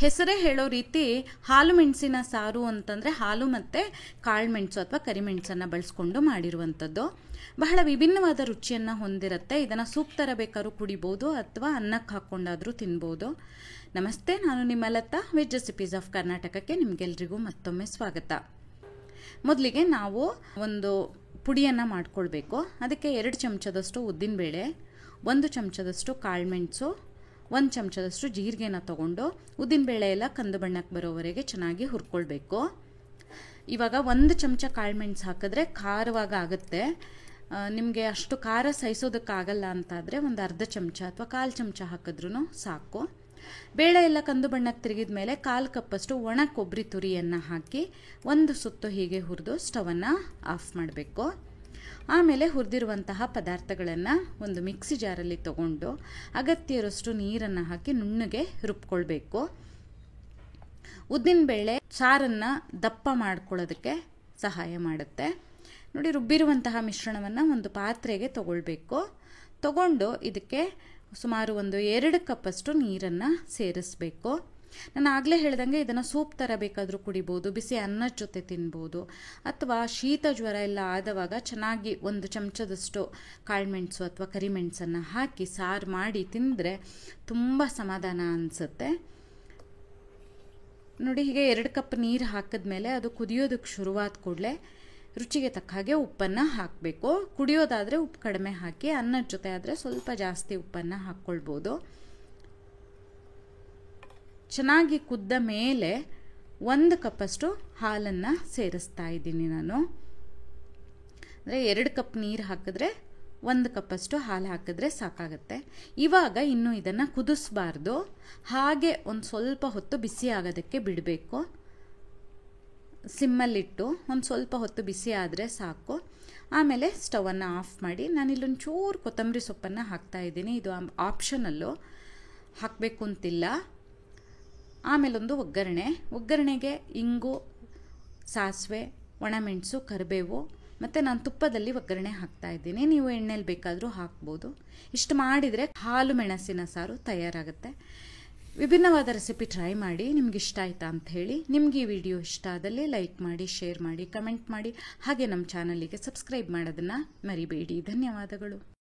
ಹೆಸರೇ ಹೇಳೋ ರೀತಿ ಹಾಲು ಮೆಣಸಿನ ಸಾರು ಅಂತಂದರೆ ಹಾಲು ಮತ್ತು ಕಾಳುಮೆಣಸು ಅಥವಾ ಕರಿಮೆಣಸನ್ನು ಬಳಸ್ಕೊಂಡು ಮಾಡಿರುವಂಥದ್ದು. ಬಹಳ ವಿಭಿನ್ನವಾದ ರುಚಿಯನ್ನು ಹೊಂದಿರುತ್ತೆ. ಇದನ್ನು ಸೂಪ್ ಥರ ಬೇಕಾದ್ರೂ ಕುಡಿಬೋದು ಅಥವಾ ಅನ್ನಕ್ಕೆ ಹಾಕ್ಕೊಂಡಾದರೂ ತಿನ್ಬೋದು. ನಮಸ್ತೆ, ನಾನು ನಿಮ್ಮ ಲತಾ. ವೆಜ್ ರೆಸಿಪೀಸ್ ಆಫ್ ಕರ್ನಾಟಕಕ್ಕೆ ನಿಮಗೆಲ್ರಿಗೂ ಮತ್ತೊಮ್ಮೆ ಸ್ವಾಗತ. ಮೊದಲಿಗೆ ನಾವು ಒಂದು ಪುಡಿಯನ್ನು ಮಾಡ್ಕೊಳ್ಬೇಕು. ಅದಕ್ಕೆ 2 ಚಮಚದಷ್ಟು ಉದ್ದಿನಬೇಳೆ, 1 ಚಮಚದಷ್ಟು ಕಾಳುಮೆಣಸು, 1 ಚಮಚದಷ್ಟು ಜೀರಿಗೆನ ತಗೊಂಡು ಉದ್ದಿನಬೇಳೆ ಎಲ್ಲ ಕಂದು ಬಣ್ಣಕ್ಕೆ ಬರೋವರೆಗೆ ಚೆನ್ನಾಗಿ ಹುರ್ಕೊಳ್ಬೇಕು. ಇವಾಗ 1 ಚಮಚ ಕಾಳುಮೆಣಸು ಹಾಕಿದ್ರೆ ಖಾರವಾಗಿ ಆಗುತ್ತೆ. ನಿಮಗೆ ಅಷ್ಟು ಖಾರ ಸಹಿಸೋದಕ್ಕಾಗಲ್ಲ ಅಂತಾದರೆ ಒಂದು ಅರ್ಧ ಚಮಚ ಅಥವಾ 1/4 ಚಮಚ ಹಾಕಿದ್ರೂ ಸಾಕು. ಬೇಳೆ ಎಲ್ಲ ಕಂದು ಬಣ್ಣಕ್ಕೆ ತಿರುಗಿದ ಮೇಲೆ 1/4 ಕಪ್ಪಷ್ಟು ಒಣ ಕೊಬ್ಬರಿ ತುರಿಯನ್ನು ಹಾಕಿ 1 ಸುತ್ತು ಹೀಗೆ ಹುರಿದು ಸ್ಟವನ್ನು ಆಫ್ ಮಾಡಬೇಕು. ಆಮೇಲೆ ಹುರಿದಿರುವಂತಹ ಪದಾರ್ಥಗಳನ್ನು ಒಂದು ಮಿಕ್ಸಿ ಜಾರಲ್ಲಿ ತಗೊಂಡು ಅಗತ್ಯ ಇರೋಷ್ಟು ನೀರನ್ನು ಹಾಕಿ ನುಣ್ಣಗೆ ರುಬ್ಕೊಳ್ಬೇಕು. ಉದ್ದಿನಬೇಳೆ ಸಾರನ್ನು ದಪ್ಪ ಮಾಡ್ಕೊಳ್ಳೋದಕ್ಕೆ ಸಹಾಯ ಮಾಡುತ್ತೆ. ನೋಡಿ, ರುಬ್ಬಿರುವಂತಹ ಮಿಶ್ರಣವನ್ನು ಒಂದು ಪಾತ್ರೆಗೆ ತಗೊಳ್ಬೇಕು. ತಗೊಂಡು ಇದಕ್ಕೆ ಸುಮಾರು 2 ಕಪ್ಪಷ್ಟು ನೀರನ್ನು ಸೇರಿಸಬೇಕು. ನಾನು ಆಗಲೇ ಹೇಳ್ದಂಗೆ ಇದನ್ನು ಸೂಪ್ ಥರ ಬೇಕಾದರೂ ಕುಡಿಬೋದು, ಬಿಸಿ ಅನ್ನದ ಜೊತೆ ತಿನ್ಬೋದು, ಅಥವಾ ಶೀತ ಜ್ವರ ಎಲ್ಲ ಆದವಾಗ ಚೆನ್ನಾಗಿ 1 ಚಮಚದಷ್ಟು ಕಾಳುಮೆಣಸು ಅಥವಾ ಕರಿಮೆಣಸನ್ನು ಹಾಕಿ ಸಾರು ಮಾಡಿ ತಿಂದರೆ ತುಂಬ ಸಮಾಧಾನ ಅನಿಸುತ್ತೆ. ನೋಡಿ, ಹೀಗೆ 2 ಕಪ್ ನೀರು ಹಾಕಿದ್ಮೇಲೆ ಅದು ಕುದಿಯೋದಕ್ಕೆ ಶುರುವಾದ ಕೂಡಲೇ ರುಚಿಗೆ ತಕ್ಕ ಹಾಗೆ ಉಪ್ಪನ್ನು ಹಾಕಬೇಕು. ಕುಡಿಯೋದಾದರೆ ಉಪ್ಪು ಕಡಿಮೆ ಹಾಕಿ, ಅನ್ನದ ಜೊತೆ ಆದರೆ ಸ್ವಲ್ಪ ಜಾಸ್ತಿ ಉಪ್ಪನ್ನು ಹಾಕ್ಕೊಳ್ಬೋದು. ಚೆನ್ನಾಗಿ ಕುದ್ದ ಮೇಲೆ 1 ಕಪ್ಪಷ್ಟು ಹಾಲನ್ನು ಸೇರಿಸ್ತಾ ಇದ್ದೀನಿ ನಾನು. ಅಂದರೆ 2 ಕಪ್ ನೀರು ಹಾಕಿದ್ರೆ 1 ಕಪ್ಪಷ್ಟು ಹಾಲು ಹಾಕಿದ್ರೆ ಸಾಕಾಗುತ್ತೆ. ಇವಾಗ ಇನ್ನು ಇದನ್ನು ಕುದಿಸ್ಬಾರ್ದು, ಹಾಗೆ ಒಂದು ಸ್ವಲ್ಪ ಹೊತ್ತು ಬಿಸಿ ಆಗೋದಕ್ಕೆ ಬಿಡಬೇಕು. ಸಿಮ್ಮಲ್ಲಿಟ್ಟು ಒಂದು ಸ್ವಲ್ಪ ಹೊತ್ತು ಬಿಸಿ ಆದರೆ ಸಾಕು. ಆಮೇಲೆ ಸ್ಟವನ್ನು ಆಫ್ ಮಾಡಿ ನಾನಿಲ್ಲೊಂದು ಚೂರು ಕೊತ್ತಂಬರಿ ಸೊಪ್ಪನ್ನು ಹಾಕ್ತಾ ಇದ್ದೀನಿ. ಇದು ಆಪ್ಷನಲ್ಲು, ಹಾಕಬೇಕು ಅಂತಿಲ್ಲ. ಆಮೇಲೊಂದು ಒಗ್ಗರಣೆಗೆ ಇಂಗು, ಸಾಸಿವೆ, ಒಣಮೆಣಸು, ಕರಿಬೇವು ಮತ್ತು ನಾನು ತುಪ್ಪದಲ್ಲಿ ಒಗ್ಗರಣೆ ಹಾಕ್ತಾ ಇದ್ದೀನಿ. ನೀವು ಎಣ್ಣೆಲಿ ಬೇಕಾದರೂ ಹಾಕ್ಬೋದು. ಇಷ್ಟು ಮಾಡಿದರೆ ಹಾಲು ಮೆಣಸಿನ ಸಾರು ತಯಾರಾಗುತ್ತೆ. ವಿಭಿನ್ನವಾದ ರೆಸಿಪಿ ಟ್ರೈ ಮಾಡಿ. ನಿಮ್ಗೆ ಇಷ್ಟ ಆಯ್ತಾ ಅಂತ ಹೇಳಿ. ನಿಮ್ಗೆ ಈ ವಿಡಿಯೋ ಇಷ್ಟ ಆದಲ್ಲಿ ಲೈಕ್ ಮಾಡಿ, ಶೇರ್ ಮಾಡಿ, ಕಮೆಂಟ್ ಮಾಡಿ, ಹಾಗೆ ನಮ್ಮ ಚಾನಲಿಗೆ ಸಬ್ಸ್ಕ್ರೈಬ್ ಮಾಡೋದನ್ನು ಮರಿಬೇಡಿ. ಧನ್ಯವಾದಗಳು.